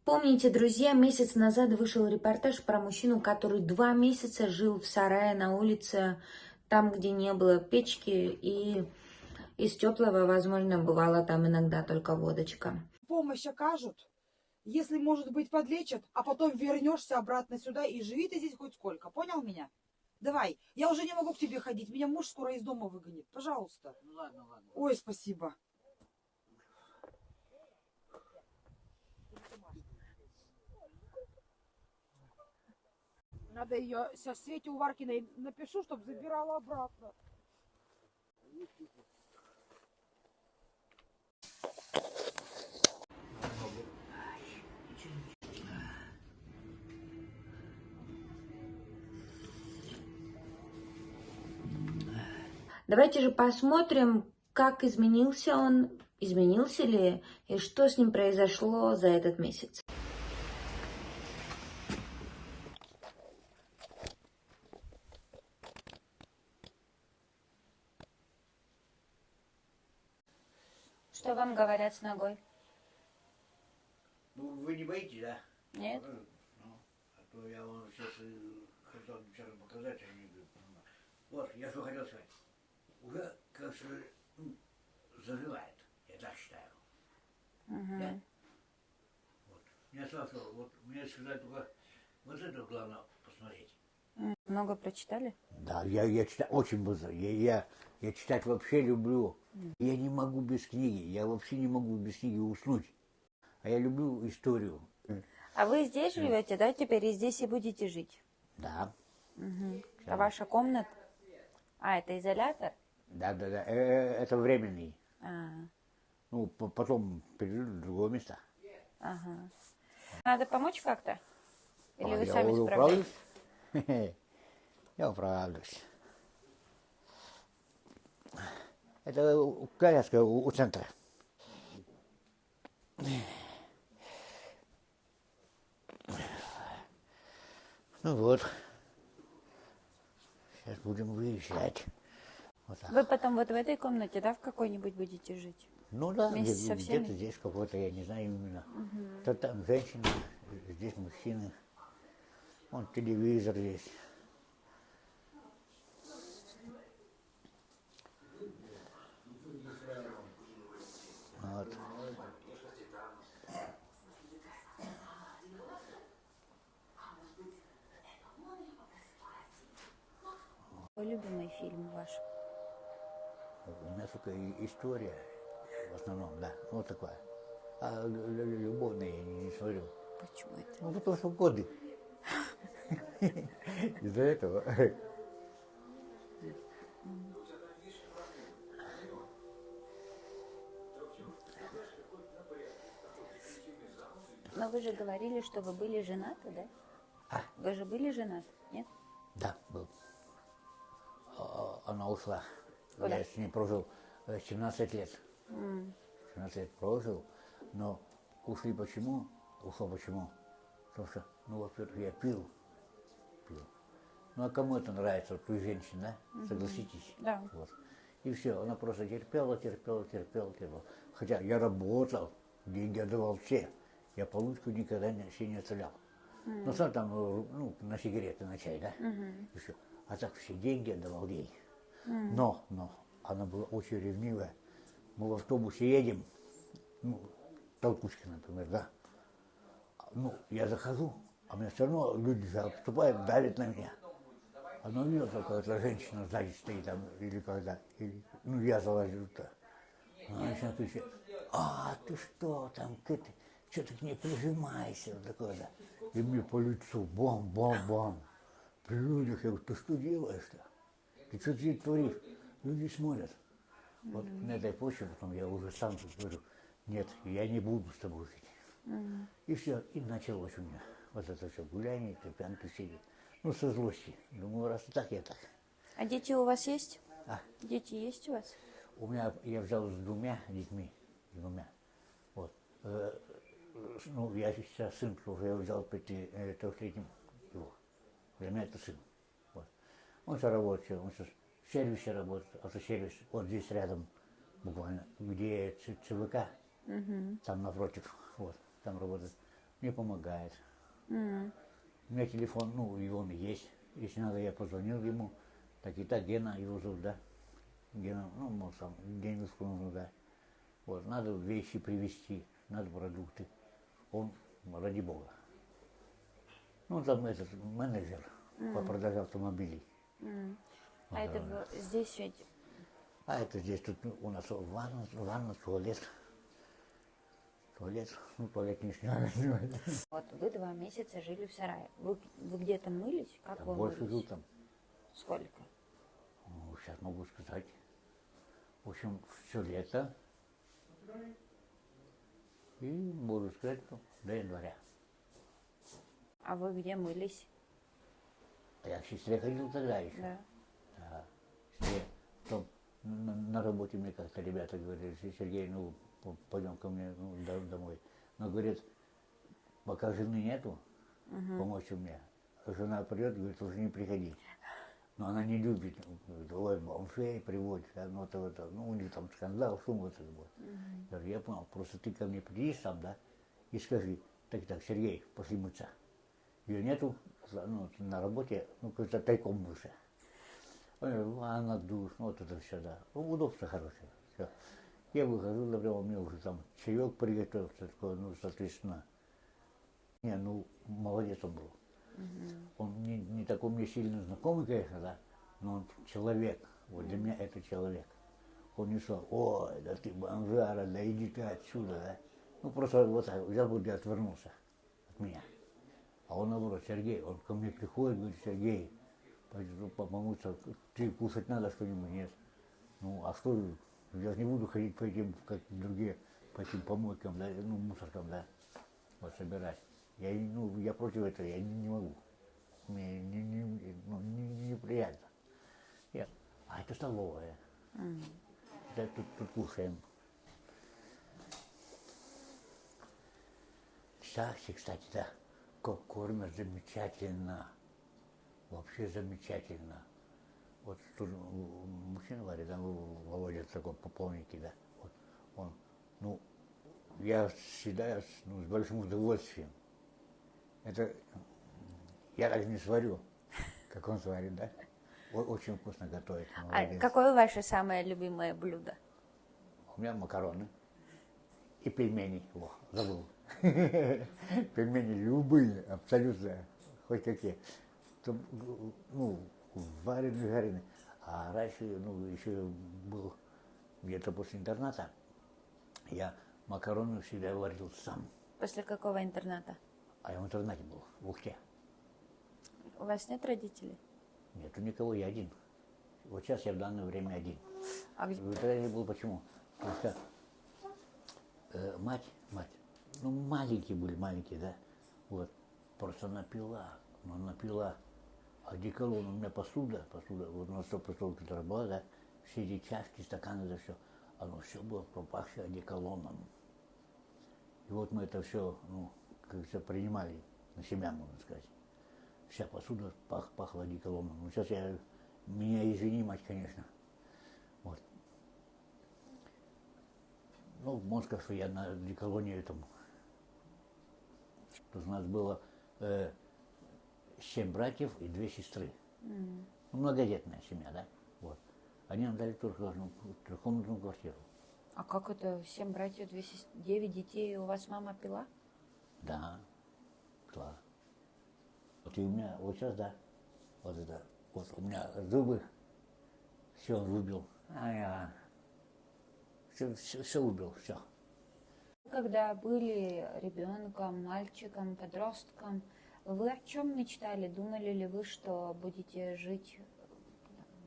Помните, друзья, месяц назад вышел репортаж про мужчину, который 2 месяца жил в сарае на улице, там, где не было печки, и из теплого, возможно, бывала там иногда только водочка. Помощь окажут, если, может быть, подлечат, а потом вернешься обратно сюда и живи ты здесь хоть сколько. Понял меня? Давай, я уже не могу к тебе ходить, меня муж скоро из дома выгонит. Пожалуйста. Ну ладно, ладно. Ой, спасибо. Надо ее сейчас Свете Уваркиной напишу, чтобы забирала обратно. Давайте же посмотрим, как изменился он, изменился ли, и что с ним произошло за этот месяц. Что вам говорят с ногой? Ну, вы не боитесь, да? Нет? Ну, а то я вам сейчас хотел вчера показать, а не говорю. Вот, я что хотел сказать. Уже, кажется, заживает, я так считаю. Да? Вот. Мне сразу, вот, мне сказать только, вот это главное посмотреть. Много прочитали? Да, я читаю очень быстро. Я читать вообще люблю. Я не могу без книги. Я вообще не могу без книги уснуть. А я люблю историю. А вы здесь живете, да, теперь и здесь и будете жить? Да. А ваша комната? А, это изолятор? Да. Это временный. А, Ну, потом перейду в другое место. ага. Надо помочь как-то? Или вы я сами справляетесь? управлюсь? Я управлюсь. Это коляска у центра. Ну вот. Сейчас будем выезжать. Вот так. Вы потом вот в этой комнате, да, в какой-нибудь будете жить? Ну да, Вместе со всеми? где-то здесь какой-то, я не знаю именно. То там женщина, здесь мужчины. Вон телевизор есть. Вот. Какой любимый фильм ваш? У меня только история, в основном, да, вот такое. А любовные я не смотрю. Почему это? Ну, потому что годы. Из-за этого. Но вы же говорили, что вы были женаты, да? Вы же были женаты, нет? Да, был. Она ушла. Куда? Я с ней прожил 17 лет. 17 лет прожил, но ушли почему? Ушел почему? Потому что, ну, во-первых, я пил. Ну, а кому это нравится, вот у женщин, да? Согласитесь? Да. Вот. И все, она просто терпела. Хотя я работал, деньги отдавал все. Я получку никогда себе не оставлял. Ну, сам там, ну, на сигареты, на чай, да? И все. А так все деньги отдавал ей. Но, она была очень ревнивая. Мы в автобусе едем, ну, толкучка, например, да. Ну, я захожу, а мне все равно люди обступают, давят на меня. Она видела, какая-то женщина сзади стоит там, или когда, или, ну, я залазил-то. Она начинает кричать: а, ты что там, что ты к ней прижимаешься, вот такое, да. И мне по лицу, бам. При людях я говорю: ты что делаешь-то? Ты что здесь творишь? Люди смотрят. Вот на этой почве потом я уже сам тут говорю: нет, я не буду с тобой жить. И все, и началось у меня вот это все гуляние, пьянки сидит. Ну, со злости. Думаю, раз и так, я так. А дети у вас есть? А? Дети есть у вас? У меня, я взял с двумя детьми, вот. Ну, я сейчас сын уже, я взял трехлетним его. Для меня это сын. Вот. Он сейчас работает, он сейчас в сервисе работает, автосервис, вот здесь рядом буквально, где ЦВК, там напротив, вот, там работает. мне помогает. М. У меня телефон, ну, и он есть. Если надо, я позвонил ему. Так и так, Гена его зовут, да? Гена, ну, может, там денежку нужно дать. Вот, надо вещи привезти, надо продукты. Он, ради бога. Ну, там этот менеджер по продаже автомобилей. М. А это здесь ведь... А это здесь тут у нас ванна, туалет. Ну, туалет не сняли. Вот вы 2 месяца жили в сарае. Вы где-то мылись? Как Там вы больше мылись? жил там. Сколько? Ну, сейчас могу сказать. В общем, все лето. И буду сказать, ну, до января. А вы где мылись? А я к сестре ходил тогда еще. Да. Да. Сестре. Потом на работе мне как-то ребята говорили, Сергей, ну, пойдем ко мне домой. Но, говорит, пока жены нету, помочь мне, жена придет, говорит, уже не приходи. Но она не любит, говорит, ой, бомжей приводит, это, ну, у них там скандал, шум вот это вот. Я говорю, я понял, просто ты ко мне приедешь сам, да, и скажи, так, Сергей, пошли мыться. Ее нету, ну, на работе, ну, как-то тайком мылся. Ванна, душ, ну, вот это все, да. Ну, удобство хорошее, все. Я выхожу, например, мне уже там чаек приготовился, такой, ну, соответственно. Не, ну, молодец он был. Он не такой мне сильно знакомый, конечно, да, но он человек. Вот для меня это человек. Он не сказал, ой, да ты бомжара, да иди ты отсюда, да. Ну, просто вот так взял бы и отвернулся от меня. А он наоборот, Сергей, он ко мне приходит, говорит, Сергей, помыться, ты кушать надо что-нибудь, нет. Ну, а что, я же не буду ходить по этим, как другие, по этим помойкам, да, ну, мусоркам, да, вот собирать. Я против этого, я не могу. Мне неприятно. А это столовая. Да, тут кушаем. Кстати, да, кормят замечательно. Вообще замечательно. Вот тут мужчина говорит, да, Володя такой пополники, да. Вот он, ну, я всегда с большим удовольствием. Это я так не сварю, как он сварит, да? Очень вкусно готовит. А какое ваше самое любимое блюдо? У меня макароны и пельмени. Во, забыл. Пельмени любые, абсолютно, хоть какие. Ну, вареные. А раньше, ну, еще был где-то после интерната, я макароны всегда варил сам. После какого интерната? А я в интернате был, в Ухте. У вас нет родителей? Нету никого, я один. Вот сейчас я в данное время один. А где... В интернете был почему? Потому что мать, ну маленькие были, да, вот, просто напила одеколон, у меня посуда, вот на 100%, которая была, да, все эти чашки, стаканы, это все, оно все было пропахшее одеколоном. И вот мы это все, ну, как все принимали на себя, можно сказать. Вся посуда пахла одеколоном. Ну, сейчас меня извини, мать, конечно. Вот. Ну, можно сказать, что я на одеколоне этом. То есть у нас было 7 братьев и 2 сестры. Ну, многодетная семья, да? Вот. Они нам дали трехкомнатную квартиру. А как это 7 братьев, 2 сестры, 9 детей, у вас мама пила? Да, пила. Вот и у меня, вот сейчас, да, вот это, вот у меня зубы, все он выбил. Все убил, все. Когда были ребенком, мальчиком, подростком, вы о чем мечтали? Думали ли вы, что будете жить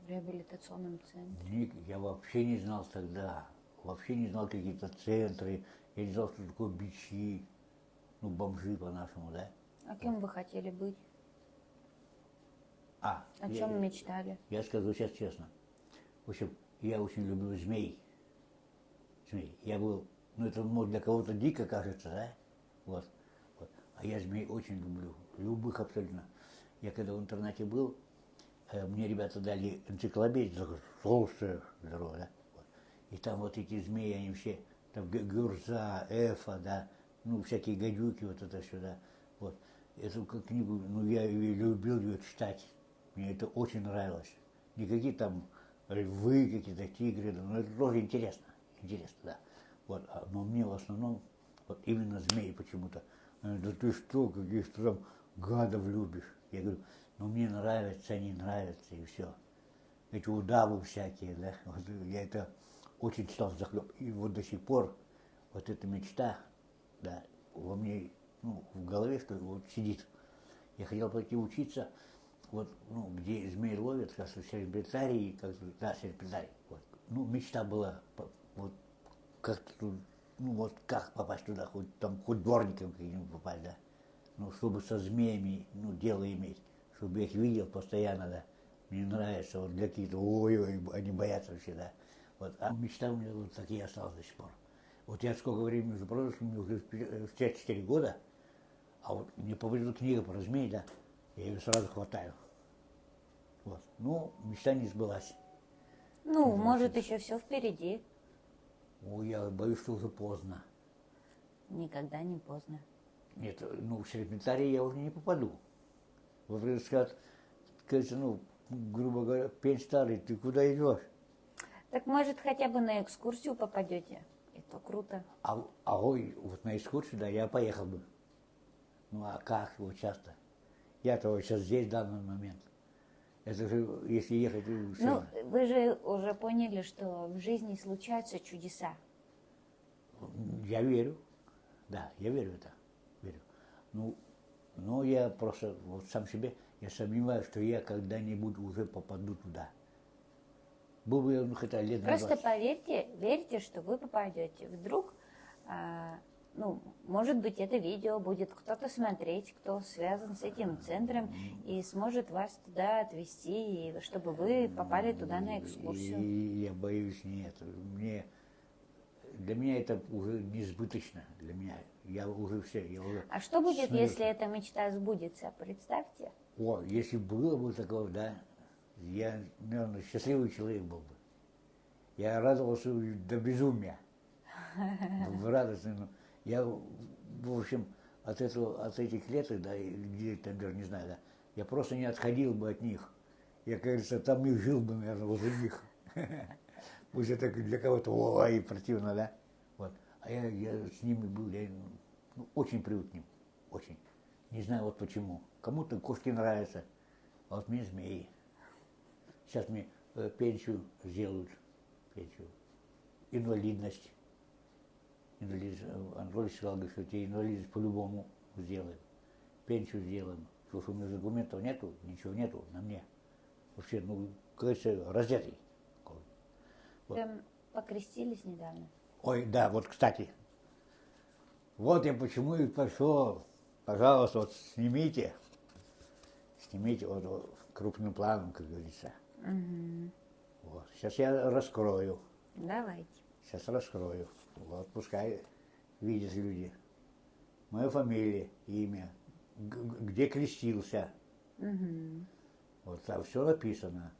в реабилитационном центре? Я вообще не знал тогда, вообще не знал какие-то центры, я не знал, что такое бичи, ну, бомжи по-нашему, да. А кем вы хотели быть? О я чем мечтали? Я скажу сейчас честно. В общем, я очень люблю змей. Я был, ну это может для кого-то дико кажется, да? Вот. А я змей очень люблю. Любых абсолютно. Я когда в интернате был, мне ребята дали энциклопедию, толстая, здоровая, да? Вот. И там вот эти змеи, они все, там Гюрза, Эфа, да, ну, всякие гадюки, вот это сюда. Вот. Эту книгу, ну, я любил ее читать. Мне это очень нравилось. Никакие там львы, какие-то тигры, ну, это тоже интересно. Интересно, да. Вот. Но мне в основном, вот именно змеи почему-то. Да ты что, каких ты там гадов любишь? Я говорю, ну, мне нравятся, они нравятся, и все. Эти удавы всякие, да. Вот я это очень читал захлеб. И вот до сих пор вот эта мечта, да, во мне, ну, в голове, что вот сидит. Я хотел пойти учиться, вот, ну, где змей ловят, как в Серпентарии, да, Серпентарий. Вот. Ну, мечта была, вот, как-то тут, ну, вот, как попасть туда, хоть там, хоть дворником каким-нибудь попасть, да. Ну, чтобы со змеями, ну, дело иметь, чтобы я их видел постоянно, да. Мне нравится, вот, какие-то, ой-ой, они боятся вообще, да. Вот, а мечта у меня вот так и осталась до сих пор. Вот я сколько времени уже прошло, мне уже 54 года, а вот мне повезла книга про змей, да, я ее сразу хватаю. Вот. Ну, мечта не сбылась. Ну, может, еще все впереди. Ой, я боюсь, что уже поздно. Никогда не поздно. Нет, ну, в Серпентарий я уже не попаду. Вот скажут, ну, грубо говоря, пень старый, ты куда идешь? Так может хотя бы на экскурсию попадете? Это круто. Ой, вот на экскурсию, да, я поехал бы. Ну а как вот часто? Я-то вот сейчас здесь в данный момент. Это же, если ехать... Ну, вы же уже поняли, что в жизни случаются чудеса. Я верю. Да, я верю в это. Верю. Ну, но я просто вот сам себе, я сомневаюсь, что я когда-нибудь уже попаду туда. Был бы я, ну, хотя лет на Просто 20. поверьте, верьте, что вы попадете. Вдруг, ну, может быть, это видео будет кто-то смотреть, кто связан с этим центром и сможет вас туда отвезти, и чтобы вы попали туда на экскурсию. И я боюсь, нет. Для меня это уже несбыточно. Для меня. Я уже все. Я уже А что будет, смирился. если эта мечта сбудется? Представьте. О, если было бы такое, да, я, наверное, счастливый человек был бы. Я радовался до безумия. Радостный. Я, в общем, от этих лет, да, где там даже не знаю, да, я просто не отходил бы от них. Я, как говорится, там и жил бы, наверное, возле них. Пусть это для кого-то, ой, противно, да. Вот. А я с ними был, я, ну, очень привык к ним. Очень. Не знаю вот почему. Кому-то кошки нравятся, а вот мне змеи. Сейчас мне пенсию сделают, пенсию. Инвалидность. Анатолий сказал, что тебе инвалидность по-любому сделаем. Пенсию сделаем. Потому что у меня документов нету, ничего нету на мне. Вообще, ну, кажется, раздетый. Вот. Прям покрестились недавно. Ой, да, вот, кстати. Вот я почему и пошел. Пожалуйста, вот снимите вот крупным планом, как говорится. Угу. Вот. Сейчас я раскрою. Давайте. Сейчас раскрою. Вот, пускай видят люди. Моя фамилия, имя, где крестился. Угу. Вот там все написано.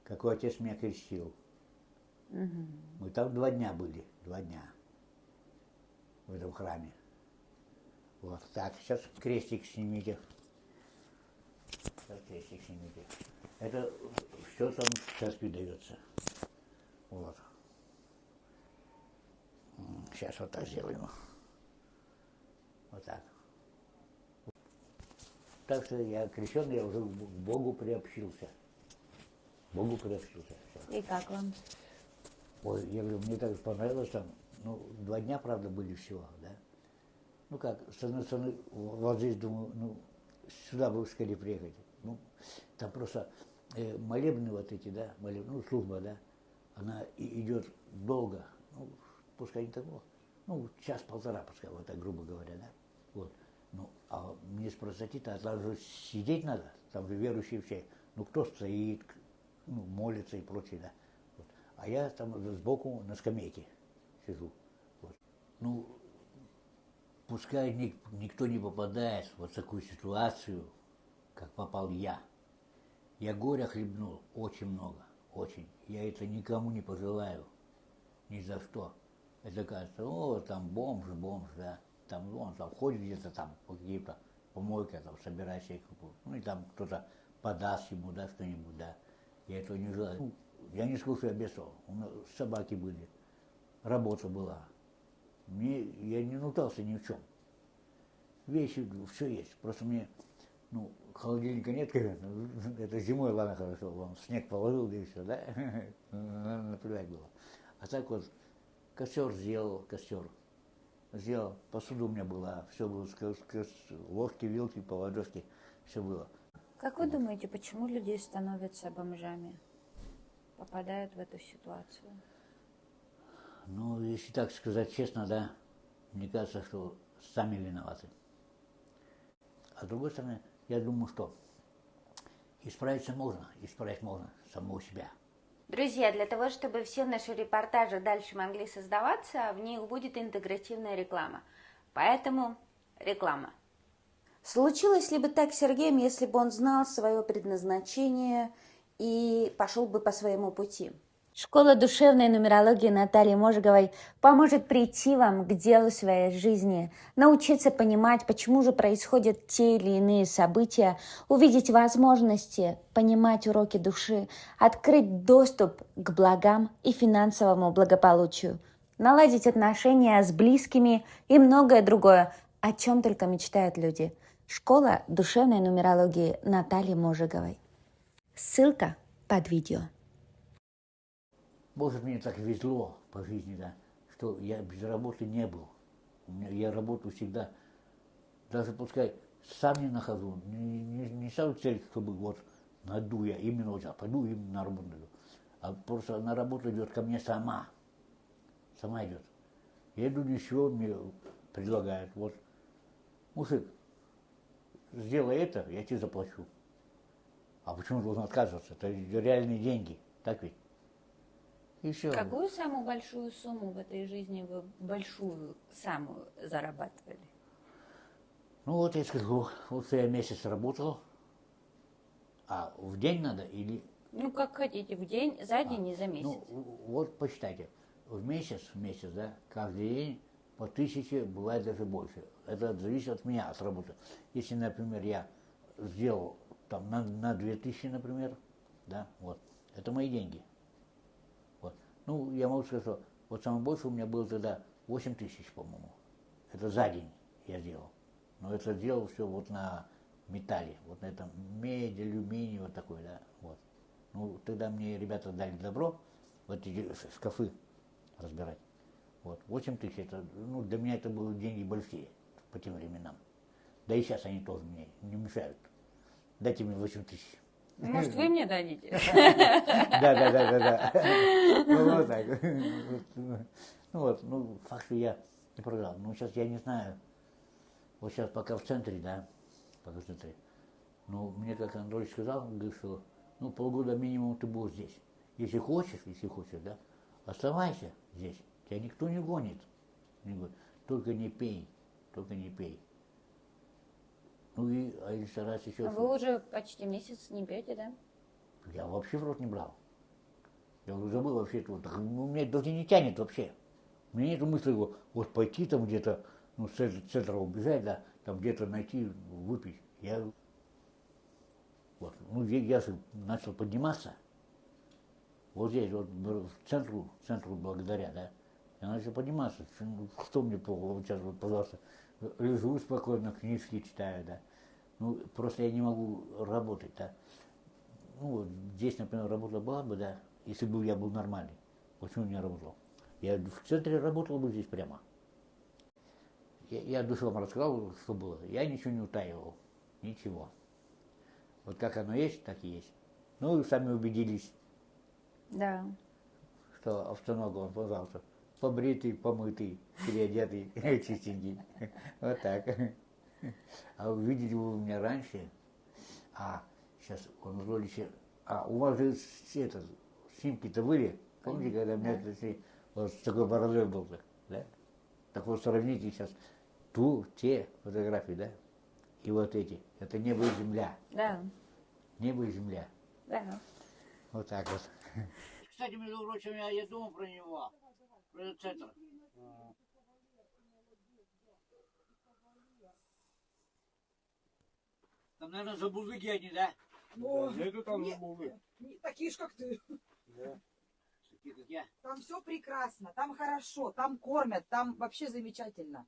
Какой отец меня крестил. Угу. Мы там 2 дня были, 2 дня. В этом храме. Вот, так, сейчас крестик снимите. Сейчас крестик снимите. Это все там в церкви дается. Вот. Сейчас вот так сделаем. Вот так. Так что я крещен, я уже к Богу приобщился. Богу приобщился. Всё. И как вам? Ой, я говорю, мне так понравилось там, ну, 2 дня, правда, были всего, да. Ну как, с одной стороны, вот здесь думаю, ну, сюда бы скорее приехать. Ну, там просто молебны вот эти, да, ну, служба, да, она идет долго, ну, пускай не такого, ну, час-полтора, пускай, вот так, грубо говоря, да. Вот. Ну, а мне с простоты-то, там же сидеть надо, там же верующие все. Ну, кто стоит, ну, молится и прочее, да. Вот. А я там сбоку на скамейке сижу. Вот. Ну, пускай никто не попадает в вот такую ситуацию, как попал я. Я горя хлебнул очень много, очень. Я это никому не пожелаю, ни за что. Это кажется, о, там бомж, да. Там он там ходит где-то там по каким-то помойкам, там, собирает себе какую-то. Ну и там кто-то подаст ему, да, что-нибудь, да. Я этого не желаю. Ну, я не скажу, без того. У нас собаки были, работа была. Я не нуждался ни в чем. Вещи, все есть. Просто мне, ну, холодильника нет, конечно. Это зимой, ладно, хорошо, вам снег положил, да и все, да? Наплевать было. А так вот, костер сделал, сделал, посуду у меня была, все было, ложки, вилки, поводочки, все было. Как вы думаете, почему люди становятся бомжами? Попадают в эту ситуацию? Ну, если так сказать честно, да, мне кажется, что сами виноваты. А с другой стороны, я думаю, что исправить можно самого себя. Друзья, для того, чтобы все наши репортажи дальше могли создаваться, в них будет интегративная реклама. Поэтому реклама. Случилось ли бы так с Сергеем, если бы он знал свое предназначение и пошел бы по своему пути? Школа душевной нумерологии Натальи Можиговой поможет прийти вам к делу своей жизни, научиться понимать, почему же происходят те или иные события, увидеть возможности, понимать уроки души, открыть доступ к благам и финансовому благополучию, наладить отношения с близкими и многое другое, о чем только мечтают люди. Школа душевной нумерологии Натальи Можиговой. Ссылка под видео. Может, мне так везло по жизни, да, что я без работы не был. Я работаю всегда, даже пускай сам не нахожу, не ставлю цель, чтобы вот найду я именно вот, пойду именно на работу. А просто на работу идет ко мне сама идет. Я иду, ничего мне предлагают, вот, мужик, сделай это, я тебе заплачу. А почему должен отказываться? Это реальные деньги, так ведь? И все. Какую самую большую сумму в этой жизни вы большую самую зарабатывали? Ну вот я скажу, вот я месяц работал, а в день надо или... Ну, как хотите, в день, за день и за месяц. Ну, вот посчитайте, в месяц, да, каждый день по 1000, бывает даже больше. Это зависит от меня, от работы. Если, например, я сделал там на 2000, например, да, вот, это мои деньги. Вот. Ну, я могу сказать, что вот самое большее у меня было тогда 8000, по-моему. Это за день я сделал. Но это делал все вот на металле, вот на этом медь, алюминий, вот такой, да, вот. Ну, тогда мне ребята дали добро вот эти шкафы разбирать. Вот, 8000, это, ну, для меня это были деньги большие по тем временам. Да и сейчас они тоже мне не мешают. Дайте мне 8000. Может, вы мне дадите? Да. Ну, вот так. Ну, вот, ну, факт, что я не продал. Ну, сейчас я не знаю. Вот сейчас пока в центре, да, пока в центре. Ну, мне, как Анатолий сказал, говорит, что, ну, полгода минимум ты будешь здесь. Если хочешь, да, оставайся здесь. Тебя никто не гонит. Только не пей. Ну и, а если раз еще... Вы уже почти месяц не пьете, да? Я вообще в рот не брал. Я уже забыл вообще это. Вот, ну, меня даже не тянет вообще. У меня нет мысли вот пойти там где-то, ну, с центра убежать, да, там где-то найти, выпить. Я же начал подниматься. Вот здесь, вот в центру благодаря, да. Я начал подниматься. Что мне вот сейчас, вот, пожалуйста, лежу спокойно, книжки читаю, да. Ну, просто я не могу работать, да. Ну, вот здесь, например, работа была бы, да, если бы я был нормальный. Почему не работал? Я в центре работал бы здесь прямо. Я душу вам рассказал, что было. Я ничего не утаивал. Ничего. Вот как оно есть, так и есть. Ну, и сами убедились. Да. Что автонога, он, пожалуйста, побритый, помытый, переодетый, чистенький. Вот так. А увидели вы меня раньше, сейчас он вроде у вас же снимки-то были, помните, когда меня вот с такой бородой был, да? Так вот сравните сейчас те фотографии, да, и вот эти. Это небо и земля. Да. Небо и земля. Да. Вот так вот. Кстати, между прочим, я думал про него, про этот центр. Там, наверное, забулыги они, да? О, Нету там не- забулы. такие ж, как ты. Да. Такие, как я. Там все прекрасно, там хорошо, там кормят, там вообще замечательно.